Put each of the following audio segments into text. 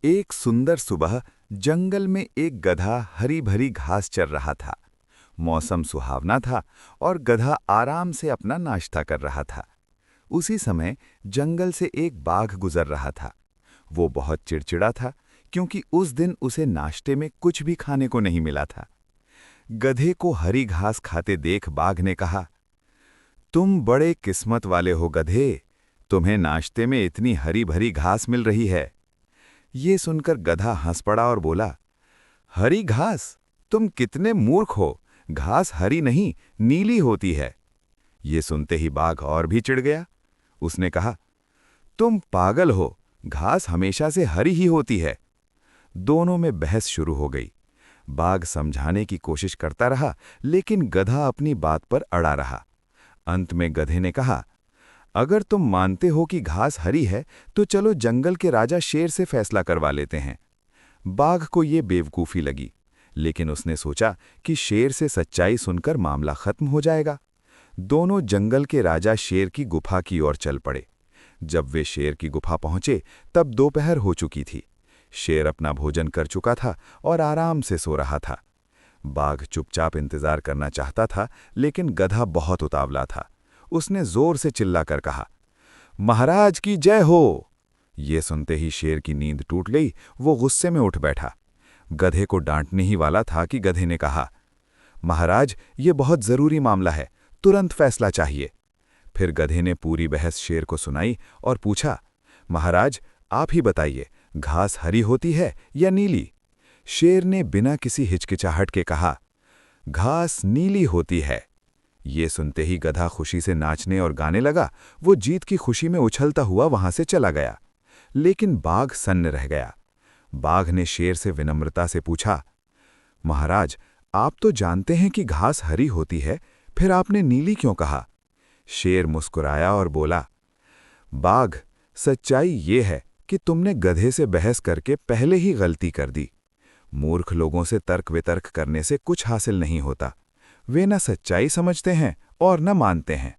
एक सुंदर सुबह जंगल में एक गधा हरी भरी घास चर रहा था। मौसम सुहावना था और गधा आराम से अपना नाश्ता कर रहा था। उसी समय जंगल से एक बाघ गुजर रहा था। वो बहुत चिड़चिड़ा था क्योंकि उस दिन उसे नाश्ते में कुछ भी खाने को नहीं मिला था। गधे को हरी घास खाते देख बाघ ने कहा, तुम बड़े किस्मत वाले हो गधे, तुम्हें नाश्ते में इतनी हरी भरी घास मिल रही है। ये सुनकर गधा हंस पड़ा और बोला, हरी घास? तुम कितने मूर्ख हो, घास हरी नहीं नीली होती है। ये सुनते ही बाघ और भी चिढ़ गया। उसने कहा, तुम पागल हो, घास हमेशा से हरी ही होती है। दोनों में बहस शुरू हो गई। बाघ समझाने की कोशिश करता रहा, लेकिन गधा अपनी बात पर अड़ा रहा। अंत में गधे ने कहा, अगर तुम मानते हो कि घास हरी है तो चलो जंगल के राजा शेर से फैसला करवा लेते हैं। बाघ को ये बेवकूफ़ी लगी, लेकिन उसने सोचा कि शेर से सच्चाई सुनकर मामला खत्म हो जाएगा। दोनों जंगल के राजा शेर की गुफा की ओर चल पड़े। जब वे शेर की गुफा पहुंचे तब दोपहर हो चुकी थी। शेर अपना भोजन कर चुका था और आराम से सो रहा था। बाघ चुपचाप इंतजार करना चाहता था, लेकिन गधा बहुत उतावला था। उसने जोर से चिल्लाकर कहा, महाराज की जय हो। ये सुनते ही शेर की नींद टूट गई। वो गुस्से में उठ बैठा। गधे को डांटने ही वाला था कि गधे ने कहा, महाराज, ये बहुत जरूरी मामला है, तुरंत फैसला चाहिए। फिर गधे ने पूरी बहस शेर को सुनाई और पूछा, महाराज, आप ही बताइए, घास हरी होती है या नीली? शेर ने बिना किसी हिचकिचाहट के कहा, घास नीली होती है। ये सुनते ही गधा खुशी से नाचने और गाने लगा। वो जीत की खुशी में उछलता हुआ वहां से चला गया, लेकिन बाघ सन्न रह गया। बाघ ने शेर से विनम्रता से पूछा, महाराज, आप तो जानते हैं कि घास हरी होती है, फिर आपने नीली क्यों कहा? शेर मुस्कुराया और बोला, बाघ, सच्चाई ये है कि तुमने गधे से बहस करके पहले ही गलती कर दी। मूर्ख लोगों से तर्क वितर्क करने से कुछ हासिल नहीं होता। वे न सच्चाई समझते हैं और न मानते हैं।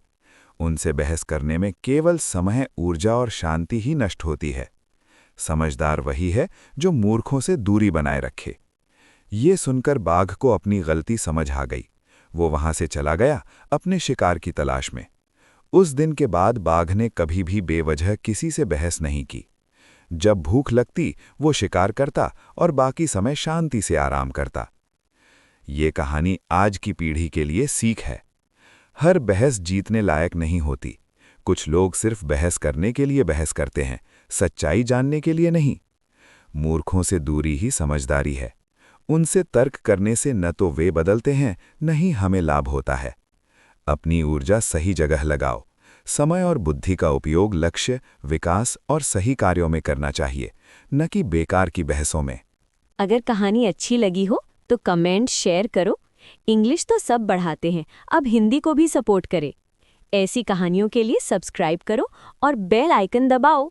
उनसे बहस करने में केवल समय, ऊर्जा और शांति ही नष्ट होती है। समझदार वही है जो मूर्खों से दूरी बनाए रखे। ये सुनकर बाघ को अपनी गलती समझ आ गई। वो वहां से चला गया अपने शिकार की तलाश में। उस दिन के बाद बाघ ने कभी भी बेवजह किसी से बहस नहीं की। जब भूख लगती वो शिकार करता और बाकी समय शांति से आराम करता। ये कहानी आज की पीढ़ी के लिए सीख है। हर बहस जीतने लायक नहीं होती। कुछ लोग सिर्फ बहस करने के लिए बहस करते हैं, सच्चाई जानने के लिए नहीं। मूर्खों से दूरी ही समझदारी है। उनसे तर्क करने से न तो वे बदलते हैं, न ही हमें लाभ होता है। अपनी ऊर्जा सही जगह लगाओ। समय और बुद्धि का उपयोग लक्ष्य, विकास और सही कार्यों में करना चाहिए, न कि बेकार की बहसों में। अगर कहानी अच्छी लगी हो तो कमेंट शेयर करो। इंग्लिश तो सब बढ़ाते हैं, अब हिंदी को भी सपोर्ट करें। ऐसी कहानियों के लिए सब्सक्राइब करो और बेल आइकन दबाओ।